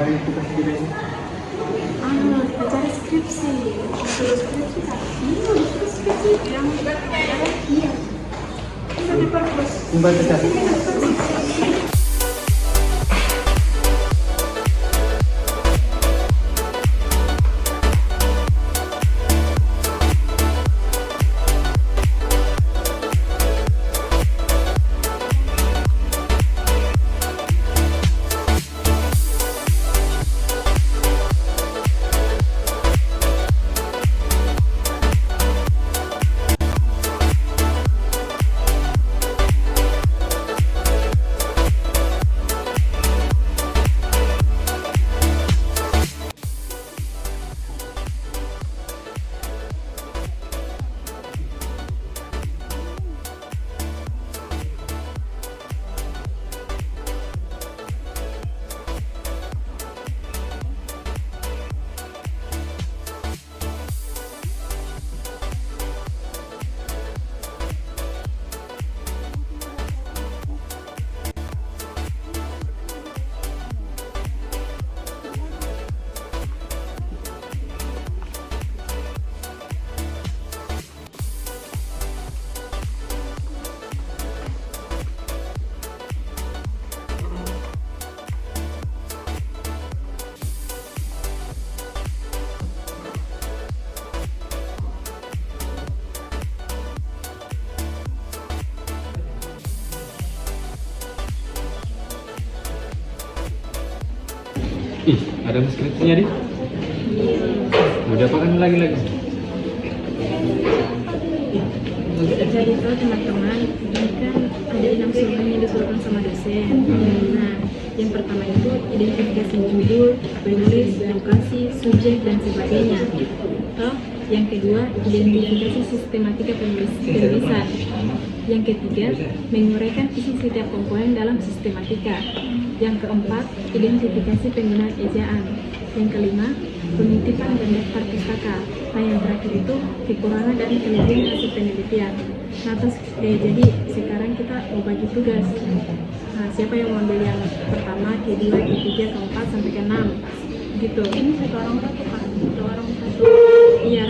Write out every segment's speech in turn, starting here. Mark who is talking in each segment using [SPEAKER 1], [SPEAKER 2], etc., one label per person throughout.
[SPEAKER 1] kemarin kita segini?
[SPEAKER 2] Kita cari skripsi. Suruh skripsi kan? Iya, suruh skripsi yang iya. Kita di perpus.
[SPEAKER 1] Kembali ke sana.
[SPEAKER 3] Ih, ada skripsinya di? Mau diapakan lagi?
[SPEAKER 2] Jadi tuh teman-teman, ini kan ada 6 survei yang disuruhkan sama dosen. Nah, yang pertama itu identifikasi judul, penulis, lokasi, subjek, dan sebagainya. Toh, yang kedua, identifikasi sistematika penulisan. Yang ketiga, menguraikan isi setiap komponen dalam sistematika. Yang keempat, identifikasi penggunaan ejaan. Yang kelima, penitipan dan daftar pustaka. Nah, yang terakhir itu kekurangan dan kelebihan hasil penelitian. Nah, terus jadi sekarang kita mau bagi tugas. Nah, siapa yang mau ambil yang pertama, kedua, ketiga, keempat, sampai ke 6 gitu. Ini satu orang satu kan? Satu orang satu. Iya,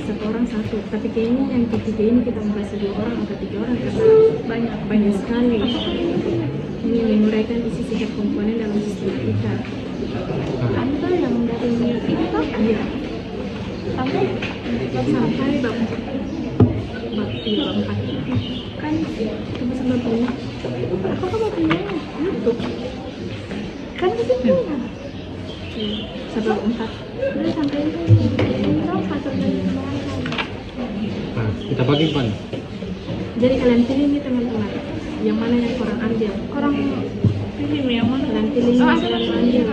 [SPEAKER 2] satu orang satu. Tapi kayaknya yang ketiga ini kita mau kasih 2 orang atau 3 orang karena banyak sekali. Ini menguraikan isi setiap komponen dalam sistematika. Anda yang dari ini toh? Iya. Sampai bab 4 kan cuma sampai punya. Aku kan mau punya YouTube. Kan itu punya. Sampai 4. Udah sampai ini toh satu lagi.
[SPEAKER 3] Nah, kita bagi pan.
[SPEAKER 2] Jadi kalian pilih nih teman-teman, yang mana yang kurang ambil? Kurang pilih yang mana? Kalian pilih yang kurang ambil.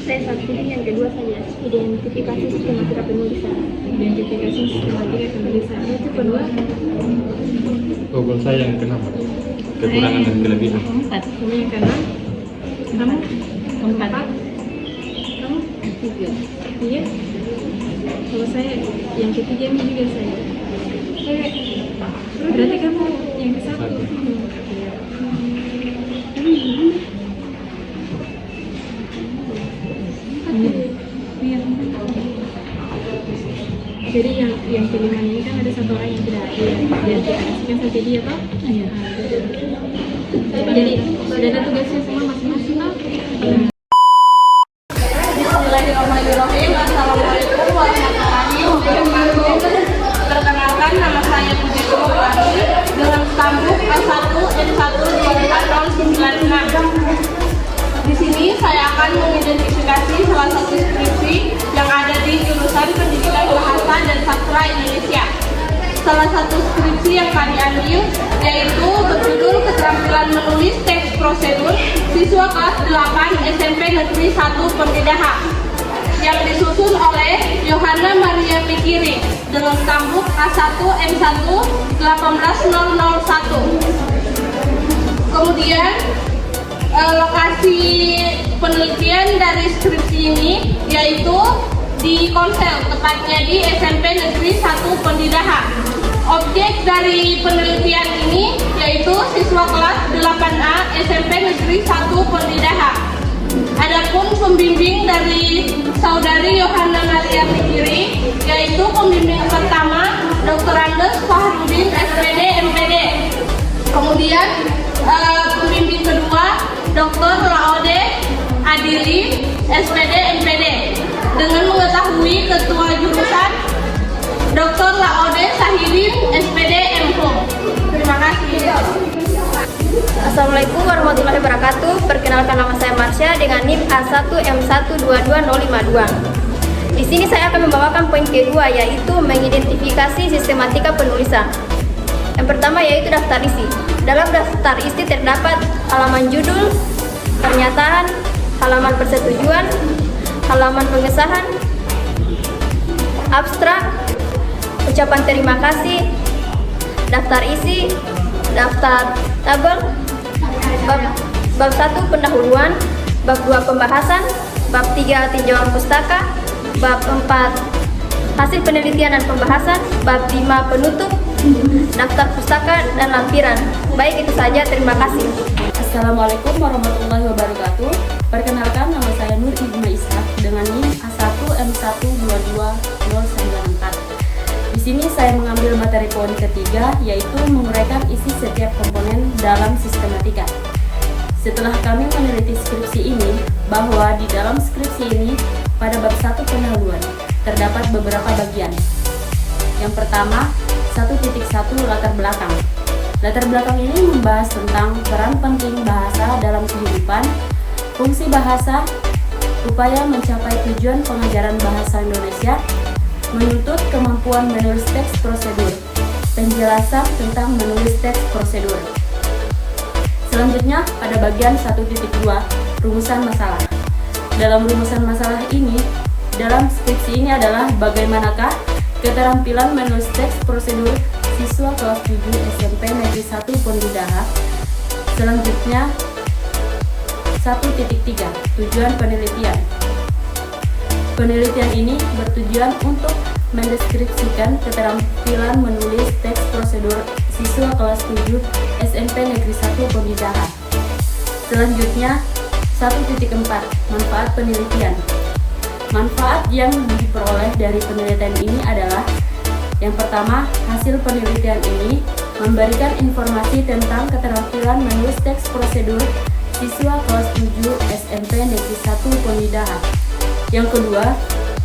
[SPEAKER 2] Saya satu pilih yang kedua saja. Identifikasi sistematika penulisan. Identifikasi sistematika penulisan. Itu kedua.
[SPEAKER 3] Oh, kalau saya yang kenapa? Kekurangan dan kelebihan.
[SPEAKER 2] 4. Ini yang keenam. Kamu? 4. Kamu? 3. Iya. Kalau saya yang ketiga ini juga saya. Berarti kamu yang ke-1. Jadi yang kelima ini kan ada 1 orang yang tidak diidentifikasikan sampai dia toh? Iya. Jadi ada tugasnya semua masing-masing toh?
[SPEAKER 4] Bismillahirrahmanirrahim. Assalamualaikum warahmatullahi wabarakatuh. Perkenalkan, nama saya Puji Kumulani dengan stambuk A1 N1 096. Di sini saya akan mengidentifikasi salah satu skripsi yang ada di jurusan Pendidikan Bahasa dan Sastra Indonesia. Salah satu skripsi yang kami ambil yaitu berjudul Keterampilan Menulis Teks Prosedur Siswa Kelas 8 SMP Negeri 1 Pendidikan yang disusun oleh Yohana Maria Pikiri dengan stambuk A1 M1 18001. Kemudian lokasi penelitian dari skripsi ini yaitu di Konsel, tepatnya di SMP Negeri 1 Pendidikan. Objek dari penelitian ini yaitu siswa kelas 8A SMP Negeri 1 Pendidikan. Adapun Adapun pembimbing dari Saudari Yohana Maria Fikiri, yaitu pembimbing pertama Dr. Andes Fahrudin SPD MPD. Kemudian pembimbing kedua Dr. Laode Adili SPD MPD. Dengan mengetahui ketua jurusan Dr. Laode Sahidin SPD MPO. Terima kasih.
[SPEAKER 1] Assalamualaikum warahmatullahi wabarakatuh. Perkenalkan, nama saya Marsha dengan NIM A1M122052. Di sini saya akan membawakan poin kedua, yaitu mengidentifikasi sistematika penulisan. Yang pertama yaitu daftar isi. Dalam daftar isi terdapat halaman judul, pernyataan, halaman persetujuan, halaman pengesahan, abstrak, ucapan terima kasih, daftar isi, daftar tabel, bab 1 pendahuluan, bab 2 pembahasan, bab 3 tinjauan pustaka, bab 4 hasil penelitian dan pembahasan, bab 5 penutup, daftar pustaka dan lampiran. Baik, itu saja, terima kasih.
[SPEAKER 5] Assalamualaikum warahmatullahi wabarakatuh. Perkenalkan, nama saya Nur Ibnu Ishak dengan NIM A1M122094. Di sini saya mengambil materi poin ketiga, yaitu menguraikan isi setiap komponen dalam sistematika. Setelah kami meneliti skripsi ini, bahwa di dalam skripsi ini pada bab 1 pendahuluan terdapat beberapa bagian. Yang pertama, 1.1 latar belakang. Latar belakang ini membahas tentang peran penting bahasa dalam kehidupan, fungsi bahasa, upaya mencapai tujuan pengajaran bahasa Indonesia, menuntut kemampuan menulis teks prosedur, penjelasan tentang menulis teks prosedur. Selanjutnya, pada bagian 1.2, rumusan masalah. Dalam rumusan masalah ini, dalam skripsi ini adalah bagaimanakah keterampilan menulis teks prosedur siswa kelas 7 SMP Negeri 1 Pondidaha. Selanjutnya, 1.3, tujuan penelitian. Penelitian ini bertujuan untuk mendeskripsikan keterampilan menulis teks prosedur siswa kelas 7 SMP Negeri 1 Pondidaha. Selanjutnya, 1.4, manfaat penelitian. Manfaat yang diperoleh dari penelitian ini adalah: yang pertama, hasil penelitian ini memberikan informasi tentang keterampilan menulis teks prosedur siswa kelas 7 SMP Negeri 1 Pondidaha. Yang kedua,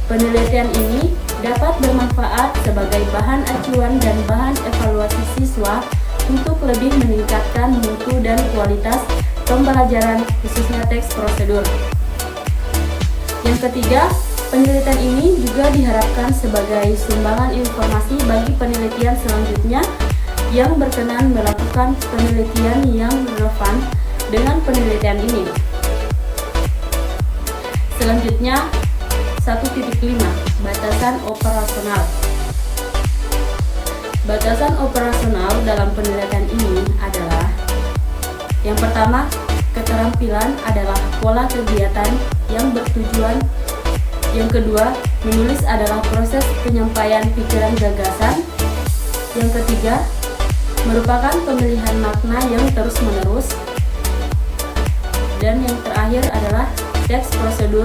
[SPEAKER 5] penelitian ini dapat bermanfaat sebagai bahan acuan dan bahan evaluasi siswa untuk lebih meningkatkan mutu dan kualitas pembelajaran khususnya teks prosedur. Yang ketiga, penelitian ini juga diharapkan sebagai sumbangan informasi bagi penelitian selanjutnya yang berkenan melakukan penelitian yang relevan dengan penelitian ini. Selanjutnya, 1.5, batasan operasional. Batasan operasional dalam penelitian ini adalah: yang pertama, keterampilan adalah pola kegiatan yang bertujuan. Yang kedua, menulis adalah proses penyampaian pikiran gagasan. Yang ketiga, merupakan pemilihan makna yang terus-menerus. Dan yang terakhir adalah teks prosedur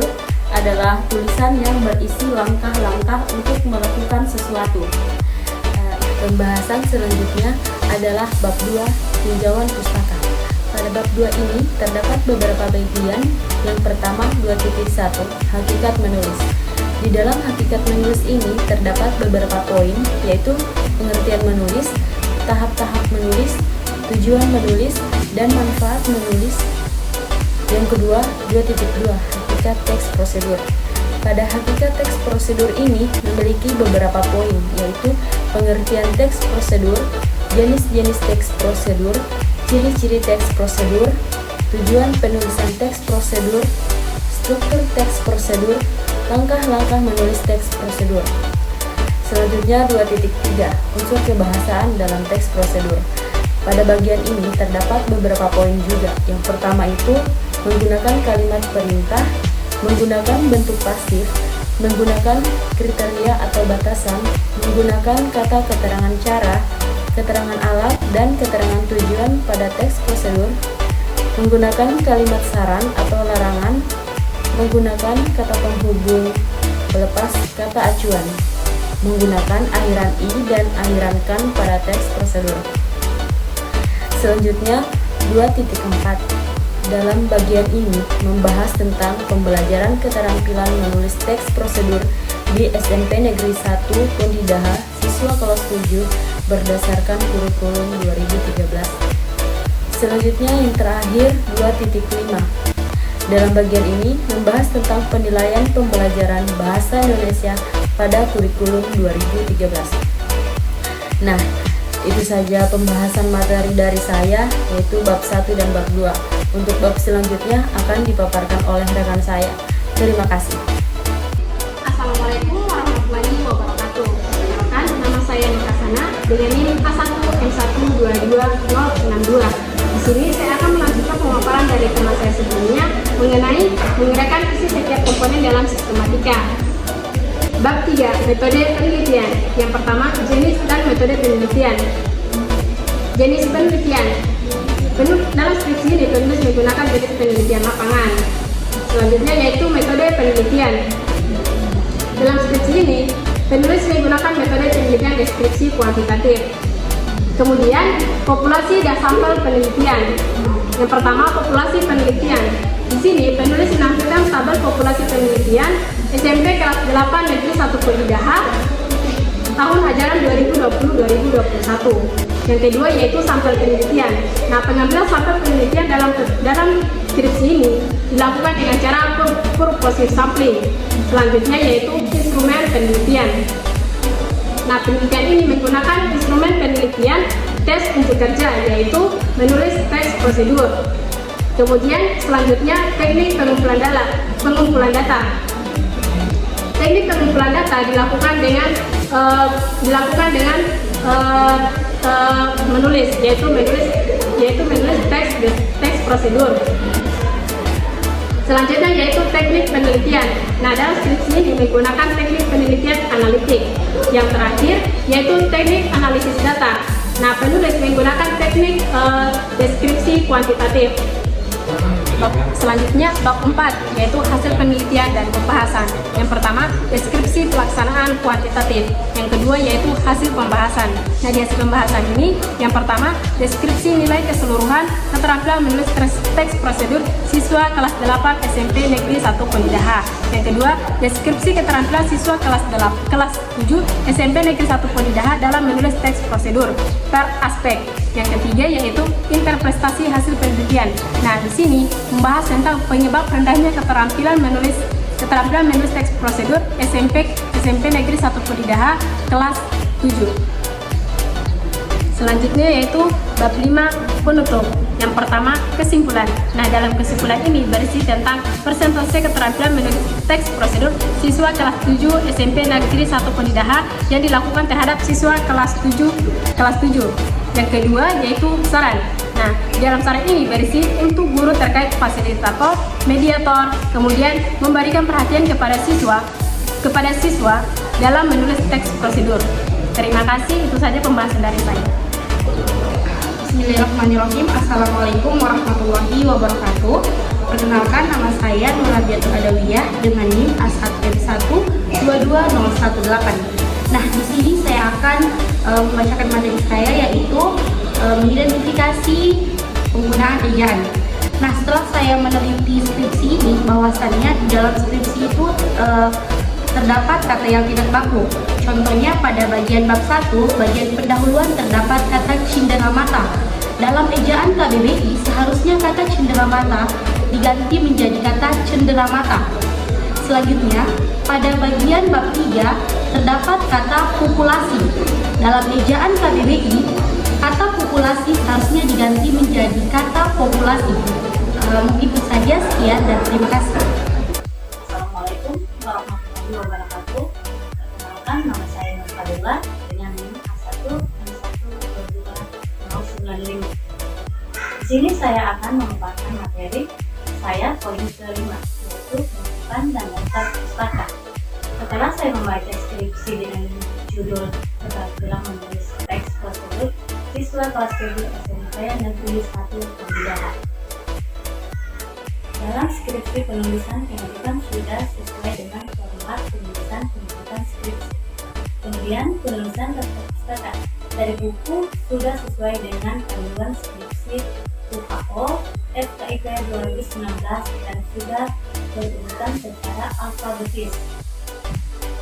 [SPEAKER 5] adalah tulisan yang berisi langkah-langkah untuk melakukan sesuatu.
[SPEAKER 6] Pembahasan selanjutnya adalah bab 2, tinjauan pustaka. Pada bab 2 ini terdapat beberapa bagian. Yang pertama, 2.1, hakikat menulis. Di dalam hakikat menulis ini terdapat beberapa poin, yaitu pengertian menulis, tahap-tahap menulis, tujuan menulis, dan manfaat menulis. Yang kedua, 2.2, hakikat teks prosedur. Pada hakikat teks prosedur ini memiliki beberapa poin, yaitu pengertian teks prosedur, jenis-jenis teks prosedur, ciri-ciri teks prosedur, tujuan penulisan teks prosedur, struktur teks prosedur, langkah-langkah menulis teks prosedur. Selanjutnya 2.3, unsur kebahasaan dalam teks prosedur. Pada bagian ini terdapat beberapa poin juga. Yang pertama itu menggunakan kalimat perintah, menggunakan bentuk pasif, menggunakan kriteria atau batasan, menggunakan kata keterangan cara, keterangan alat, dan keterangan tujuan pada teks prosedur, menggunakan kalimat saran atau larangan, Menggunakan kata penghubung pelepas kata acuan. Menggunakan akhiran i dan akhiran kan pada teks prosedur. Selanjutnya 2.4. Dalam bagian ini membahas tentang pembelajaran keterampilan menulis teks prosedur di SMP Negeri 1 Pondidaha siswa kelas 7 berdasarkan kurikulum 2013. Selanjutnya yang terakhir 2.5. Dalam bagian ini membahas tentang penilaian pembelajaran bahasa Indonesia pada kurikulum 2013. Nah, itu saja pembahasan materi dari saya, yaitu bab 1 dan bab 2. Untuk bab selanjutnya akan dipaparkan oleh rekan saya. Terima kasih.
[SPEAKER 2] Assalamualaikum warahmatullahi wabarakatuh. Perkenalkan, nama saya Nikasana dengan NIM A1M122062. Di sini saya akan melanjutkan pemaparan dari teman saya sebelumnya mengenai menggerakkan isi setiap komponen dalam sistematika. Bab 3, metode penelitian. Yang pertama, jenis dan metode penelitian. Jenis penelitian. Dalam skripsi ini penulis menggunakan jenis penelitian lapangan. Selanjutnya yaitu metode penelitian. Dalam skripsi ini, penulis menggunakan metode penelitian deskripsi kuantitatif. Kemudian, populasi dan sampel penelitian. Yang pertama, populasi penelitian. Di sini, penulis menampilkan tabel populasi penelitian SMP kelas 8 Negeri 1 Pondidaha tahun ajaran 2020-2021. Yang kedua yaitu sampel penelitian. Nah, pengambilan sampel penelitian dalam skripsi ini dilakukan dengan cara purposive sampling. Selanjutnya yaitu instrumen penelitian. Nah, penelitian ini menggunakan instrumen penelitian tes untuk kerja, yaitu menulis teks prosedur. Kemudian selanjutnya teknik pengumpulan data. Teknik pengumpulan data dilakukan dengan menulis teks prosedur. Selanjutnya yaitu teknik penelitian. Nah, dalam skripsi ini menggunakan teknik penelitian analitik. Yang terakhir yaitu teknik analisis data. Nah, penulis menggunakan teknik deskripsi kuantitatif. Selanjutnya bab 4 yaitu hasil penelitian dan pembahasan. Yang pertama, deskripsi pelaksanaan kuantitatif. Yang kedua yaitu hasil pembahasan. Nah, di hasil pembahasan ini yang pertama, deskripsi nilai keseluruhan keterampilan menulis teks prosedur siswa kelas 8 SMP Negeri 1 Pondidaha. Yang kedua, deskripsi keterampilan siswa kelas 7 SMP Negeri 1 Pondidaha dalam menulis teks prosedur per aspek. Yang ketiga yaitu interpretasi hasil penelitian. Nah, di sini membahas tentang penyebab rendahnya keterampilan menulis teks prosedur SMP Negeri 1 Pondidaha kelas 7. Selanjutnya yaitu bab 5 penutup. Yang pertama, kesimpulan. Nah, dalam kesimpulan ini berisi tentang persentase keterampilan menulis teks prosedur siswa kelas 7 SMP Negeri 1 Pondidaha yang dilakukan terhadap siswa kelas 7. Yang kedua yaitu saran. Nah, di dalam saran ini berisi untuk guru terkait fasilitator, mediator, kemudian memberikan perhatian kepada siswa dalam menulis teks prosedur. Terima kasih, itu saja pembahasan dari saya.
[SPEAKER 7] Bismillahirrahmanirrahim. Assalamualaikum warahmatullahi wabarakatuh. Perkenalkan, nama saya Nurabiatul Adawiyah dengan NIM A1M122018. Nah, di sini saya akan membacakan materi saya, yaitu mengidentifikasi penggunaan ejaan. Nah, setelah saya meneliti skripsi ini, bahwasannya di dalam skripsi itu terdapat kata yang tidak baku. Contohnya pada bagian bab 1, bagian pendahuluan terdapat kata cenderamata. Dalam ejaan KBBI, seharusnya kata cenderamata diganti menjadi kata cenderamata. Selanjutnya, pada bagian bab 3 terdapat kata populasi. Dalam ejaan KBBI, kata populasi seharusnya diganti menjadi kata populasi. Mungkin itu saja, sekian dan terima kasih.
[SPEAKER 8] Assalamualaikum warahmatullahi wabarakatuh. Perkenalkan, nama saya Nur Fadila dengan NIM A1M12095. Di sini saya akan memaparkan materi saya poin kelima, yaitu penunjukan dan daftar pustaka. Setelah saya membaca skripsi dengan judul keterampilan menulis teks prosedur siswa kelas 7 SMP Negeri 1 Pondidaha. Dalam skripsi penulisan pendidikan sudah sesuai dengan format penulisan pendidikan skripsi. Kemudian penulisan daftar pustaka dari buku sudah sesuai dengan panduan skripsi UKO FKIP 2019 dan sudah berurutan secara alfabetis.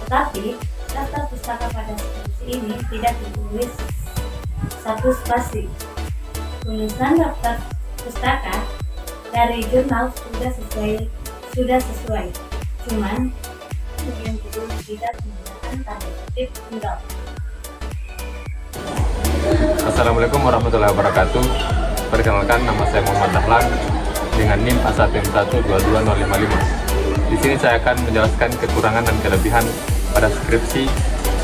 [SPEAKER 8] Tetapi daftar pustaka pada skripsi ini tidak ditulis satu spasi. Penulisan daftar pustaka dari jurnal sudah sesuai. Cuman bagian judul tidak menggunakan tanda kutip tunggal.
[SPEAKER 3] Assalamualaikum warahmatullahi wabarakatuh. Perkenalkan, nama saya Muhammad Dahlan dengan NIM A1M12255. Di sini saya akan menjelaskan kekurangan dan kelebihan pada skripsi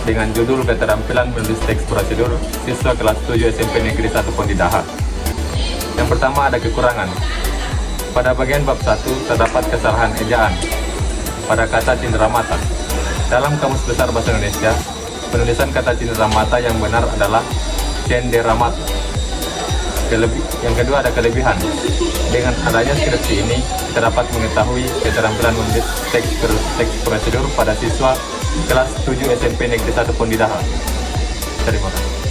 [SPEAKER 3] dengan judul Keterampilan Menulis Teks Prosedur Siswa Kelas 7 SMP Negeri 1 Pondidaha. Yang pertama, ada kekurangan. Pada bagian bab 1 terdapat kesalahan ejaan pada kata cenderamata. Dalam Kamus Besar Bahasa Indonesia, penulisan kata cenderamata yang benar adalah cenderamata. Yang kedua, ada kelebihan. Dengan adanya skripsi ini, kita dapat mengetahui keterampilan menulis teks prosedur pada siswa kelas 7 SMP Negeri 1 Pondidaha. Terima kasih.